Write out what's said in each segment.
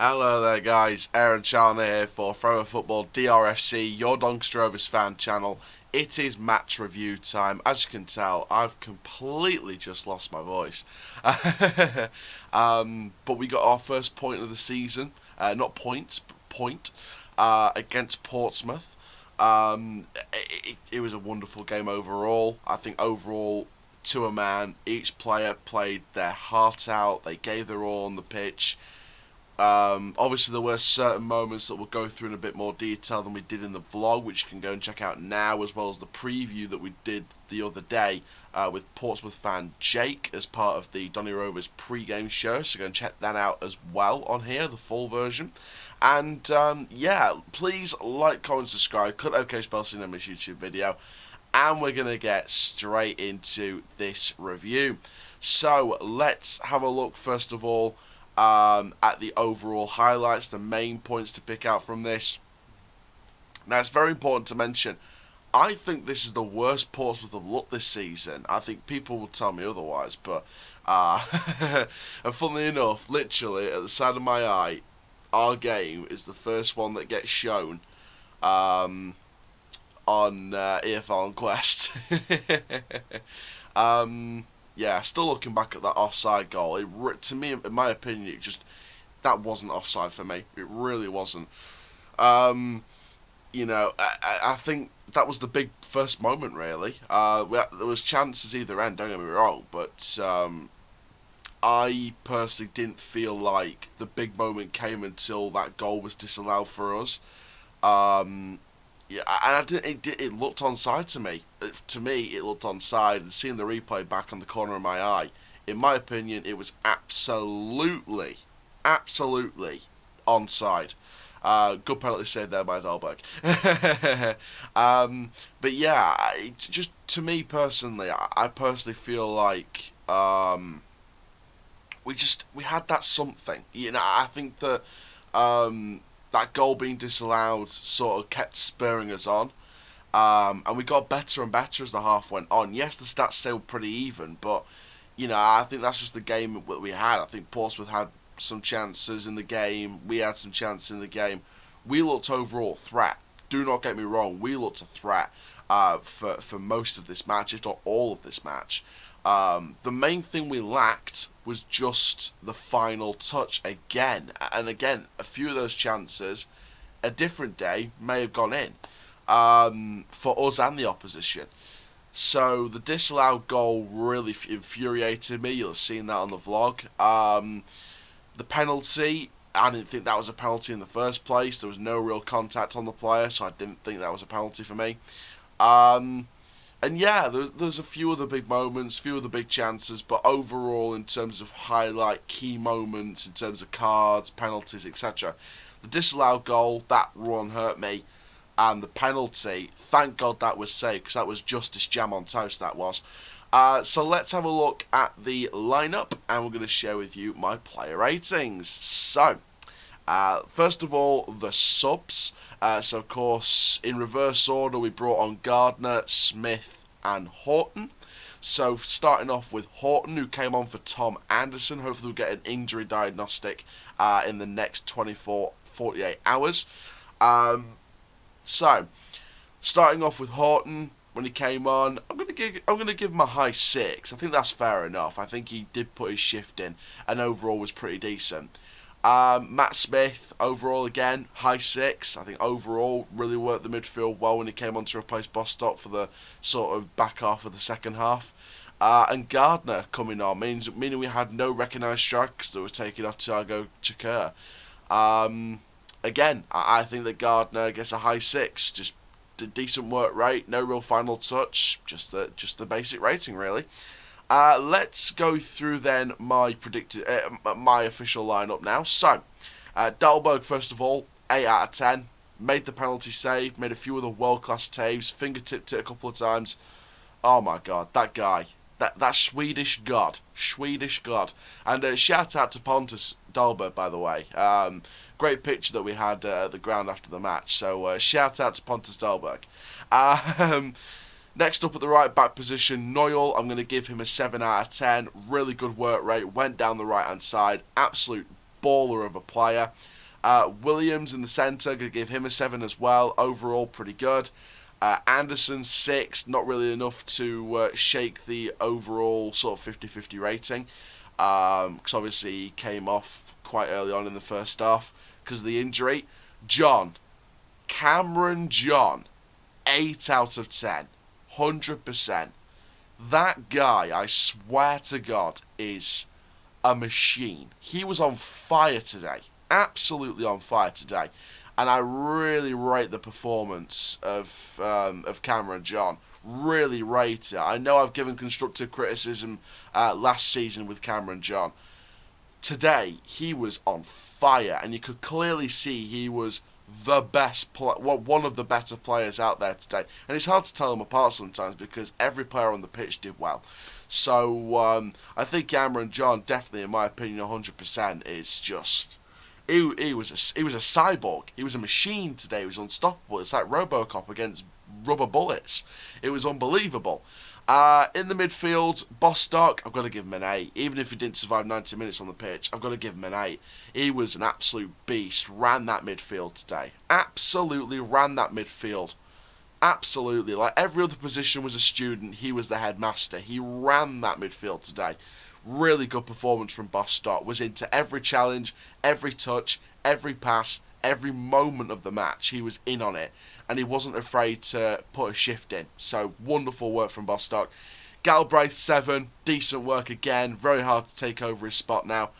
Hello there guys, Aaron Chalner here for Forever Football DRFC, your Doncaster Rovers fan channel. It is match review time. As you can tell, I've completely just lost my voice. But we got our first point of the season, not points, but point, against Portsmouth. It was a wonderful game overall. I think overall, to a man, each player played their heart out. They gave their all on the pitch. Obviously, there were certain moments that we'll go through in a bit more detail than we did in the vlog, which you can go and check out now, as well as the preview that we did the other day with Portsmouth fan Jake as part of the Donny Rovers pre-game show. So go and check that out as well on here, the full version. And yeah, please like, comment, subscribe, click OK Spell Cinema's YouTube video, and we're going to get straight into this review. So let's have a look first of all at the overall highlights, the main points to pick out from this. Now, it's very important to mention, I think this is the worst Portsmouth have looked this season. I think people will tell me otherwise, but and funnily enough, literally at the side of my eye, our game is the first one that gets shown on EFL and Quest. Yeah, still looking back at that offside goal, to me, in my opinion, that wasn't offside for me. It really wasn't. You know, I think that was the big first moment, really. There was chances either end, don't get me wrong, but I personally didn't feel like the big moment came until that goal was disallowed for us. Yeah, and it looked onside to me. To me, it looked onside, and seeing the replay back on the corner of my eye, in my opinion, it was absolutely onside. Good penalty saved there by Dahlberg. But yeah, just to me personally, I personally feel like we had that something. You know, I think that that goal being disallowed sort of kept spurring us on. And we got better and better as the half went on. Yes, the stats say we're pretty even, but, you know, I think that's just the game that we had. I think Portsmouth had some chances in the game. We had some chances in the game. We looked overall threat. Do not get me wrong. We looked a threat for most of this match, if not all of this match. The main thing we lacked was just the final touch again. And again, a few of those chances, a different day, may have gone in for us and the opposition. So the disallowed goal really infuriated me. You'll have seen that on the vlog. The penalty, I didn't think that was a penalty in the first place. There was no real contact on the player, so I didn't think that was a penalty for me. And yeah, there's a few other big moments, few other big chances, but overall, in terms of highlight key moments, in terms of cards, penalties, etc., the disallowed goal, that run hurt me, and the penalty, thank God that was saved, because that was justice jam on toast, that was. So let's have a look at the lineup, and we're going to share with you my player ratings. So, first of all, the subs. So, of course, in reverse order, we brought on Gardner, Smith, and Horton. So, starting off with Horton, who came on for Tom Anderson. Hopefully, we'll get an injury diagnostic in the next 48 hours. So, starting off with Horton, when he came on, I'm gonna give him a high 6. I think that's fair enough. I think he did put his shift in, and overall was pretty decent. Matt Smith, overall again, high 6. I think overall really worked the midfield well when he came on to replace Bostock for the sort of back half of the second half. And Gardner coming on, meaning we had no recognised strikers that were taking off Thiago Chaker. Again, I think that Gardner gets a high 6. Just decent work rate, no real final touch, just the basic rating really. Let's go through then my my official lineup now. So, Dahlberg first of all, 8 out of 10. Made the penalty save, made a few other world-class saves, fingertipped it a couple of times. Oh my God, that guy, that Swedish god. And shout out to Pontus Dahlberg, by the way. Great picture that we had at the ground after the match. So shout out to Pontus Dahlberg. Next up at the right back position, Noyle. I'm going to give him a 7 out of 10. Really good work rate. Went down the right hand side. Absolute baller of a player. Williams in the centre, going to give him a 7 as well. Overall, pretty good. Anderson, 6, not really enough to shake the overall sort of 50-50 rating. Because obviously he came off quite early on in the first half because of the injury. Cameron John, 8 out of 10. 100%. That guy, I swear to God, is a machine. He was on fire today. Absolutely on fire today. And I really rate the performance of Cameron John. Really rate it. I know I've given constructive criticism last season with Cameron John. Today, he was on fire, and you could clearly see he was the best, one of the better players out there today. And it's hard to tell them apart sometimes because every player on the pitch did well. So I think Cameron John, definitely, in my opinion, 100% is just. He was a cyborg. He was a machine today. He was unstoppable. It's like RoboCop against rubber bullets. It was unbelievable. In the midfield, Bostock, I've got to give him an 8. Even if he didn't survive 90 minutes on the pitch, I've got to give him an 8. He was an absolute beast. Ran that midfield today. Absolutely ran that midfield. Absolutely. Like every other position was a student, he was the headmaster. He ran that midfield today. Really good performance from Bostock. Was into every challenge, every touch, every pass, every moment of the match. He was in on it, and he wasn't afraid to put a shift in. So wonderful work from Bostock. Galbraith, 7, decent work again. Very hard to take over his spot now.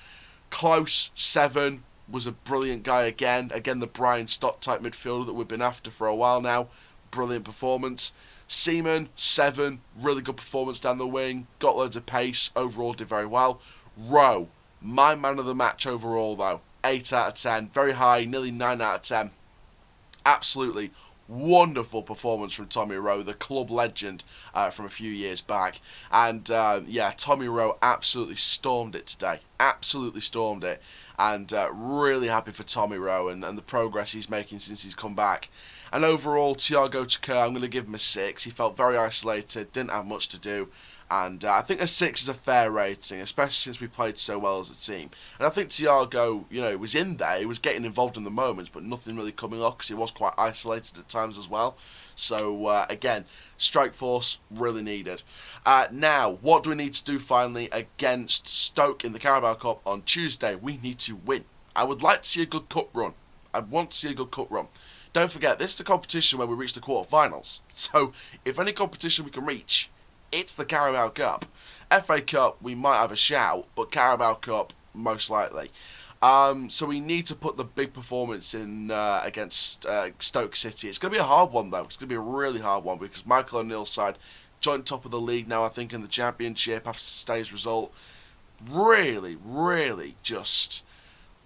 Close, 7, was a brilliant guy again. Again, the Brian Stott type midfielder that we've been after for a while now. Brilliant performance. Seaman, 7, really good performance down the wing, got loads of pace, overall did very well. Rowe, my man of the match overall though, 8 out of 10, very high, nearly 9 out of 10. Absolutely wonderful performance from Tommy Rowe, the club legend from a few years back. And Tommy Rowe absolutely stormed it today, absolutely stormed it. And really happy for Tommy Rowe and the progress he's making since he's come back. And overall, Thiago Chaka, I'm going to give him a 6. He felt very isolated, didn't have much to do. And I think a 6 is a fair rating, especially since we played so well as a team. And I think Thiago, was in there, he was getting involved in the moments, but nothing really coming off because he was quite isolated at times as well. So, again, strike force, really needed. Now, what do we need to do finally against Stoke in the Carabao Cup on Tuesday? We need to win. I would like to see a good cup run. I want to see a good cup run. Don't forget, this is the competition where we reach the quarterfinals. So, if any competition we can reach, it's the Carabao Cup. FA Cup, we might have a shout, but Carabao Cup, most likely. So we need to put the big performance in against Stoke City. It's going to be a hard one, though. It's going to be a really hard one because Michael O'Neill's side, joint top of the league now, I think, in the Championship after today's result. Really, really just...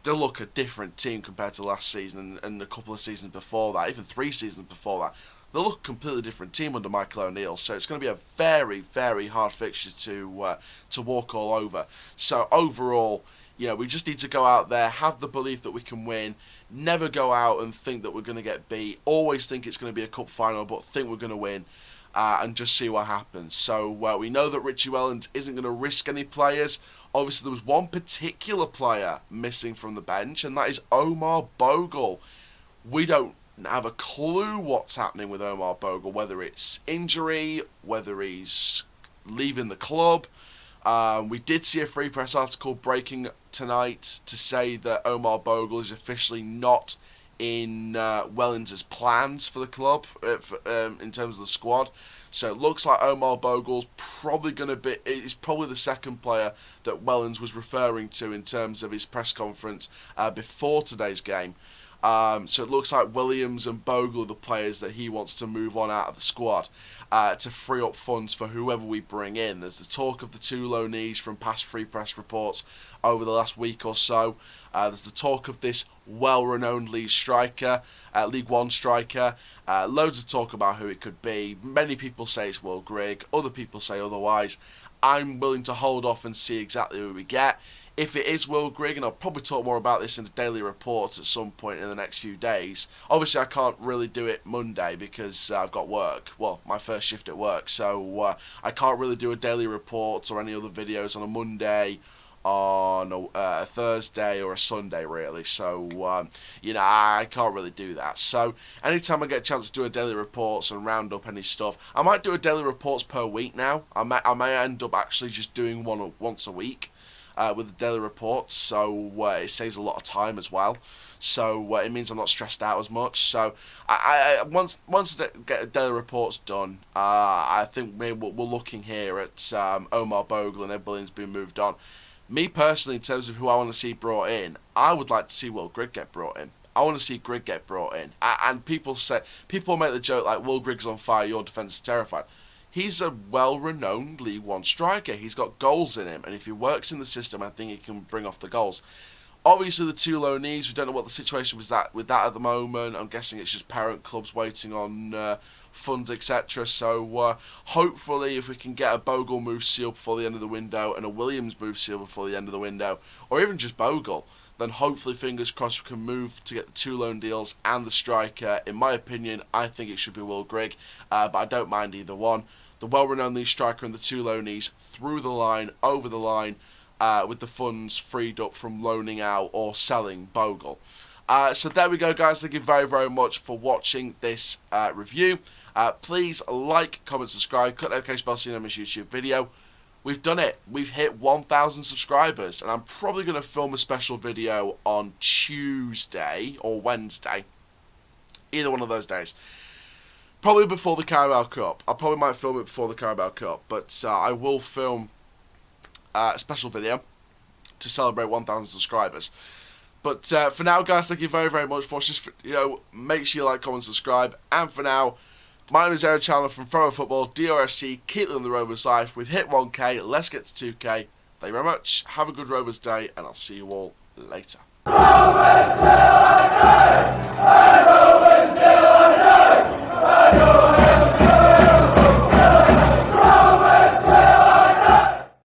They look a different team compared to last season and a couple of seasons before that, even 3 seasons before that. They look a completely different team under Michael O'Neill, so it's going to be a very, very hard fixture to walk all over. So overall, we just need to go out there, have the belief that we can win, never go out and think that we're going to get beat, always think it's going to be a cup final, but think we're going to win. And just see what happens. So we know that Richie Wellens isn't going to risk any players. Obviously, there was one particular player missing from the bench, and that is Omar Bogle. We don't have a clue what's happening with Omar Bogle, whether it's injury, whether he's leaving the club. We did see a Free Press article breaking tonight to say that Omar Bogle is officially not in Wellens' plans for the club in terms of the squad. So it looks like Omar Bogle's probably going to be... He's probably the second player that Wellens was referring to in terms of his press conference before today's game. So it looks like Williams and Bogle are the players that he wants to move on out of the squad to free up funds for whoever we bring in. There's the talk of the 2 loanees from past Free Press reports over the last week or so. There's the talk of this well-renowned League One striker. Loads of talk about who it could be. Many people say it's Will Grigg. Other people say otherwise. I'm willing to hold off and see exactly who we get. If it is Will Grigg, and I'll probably talk more about this in the daily reports at some point in the next few days. Obviously, I can't really do it Monday because I've got work. Well, my first shift at work. So I can't really do a daily report or any other videos on a Monday on a Thursday or a Sunday, really. So, I can't really do that. So, anytime I get a chance to do a daily reports and round up any stuff, I might do a daily reports per week now. I may end up actually just doing one once a week with the daily reports, so it saves a lot of time as well. So it means I'm not stressed out as much. So once I get the daily reports done, I think maybe we're looking here at Omar Bogle and Ed Williams being moved on. Me personally, in terms of who I want to see brought in, I would like to see Will Grigg get brought in. I want to see Grigg get brought in. And people make the joke like, Will Grigg's on fire, your defence is terrified. He's a well-renowned League One striker. He's got goals in him, and if he works in the system, I think he can bring off the goals. Obviously, the two loanees, we don't know what the situation was with that at the moment. I'm guessing it's just parent clubs waiting on funds, etc. So hopefully, if we can get a Bogle move sealed before the end of the window and a Williams move sealed before the end of the window, or even just Bogle, then hopefully, fingers crossed, we can move to get the two loan deals and the striker. In my opinion, I think it should be Will Grigg, but I don't mind either one. The well-renowned league striker and the two loanees through the line, over the line, with the funds freed up from loaning out or selling Bogle. So there we go, guys. Thank you very, very much for watching this review. Please like, comment, subscribe, click the notification bell so you don't miss a YouTube video. We've done it. We've hit 1,000 subscribers, and I'm probably going to film a special video on Tuesday or Wednesday. Either one of those days. Probably before the Carabao Cup. I probably might film it before the Carabao Cup, but I will film a special video to celebrate 1,000 subscribers. But for now, guys, thank you very, very much for watching. Make sure you like, comment, subscribe. And for now, my name is Aaron Chandler from Thorough Football, DRFC, keep living the Rovers life. We've hit 1K, let's get to 2K. Thank you very much, have a good Rovers day, and I'll see you all later. Rovers till I die!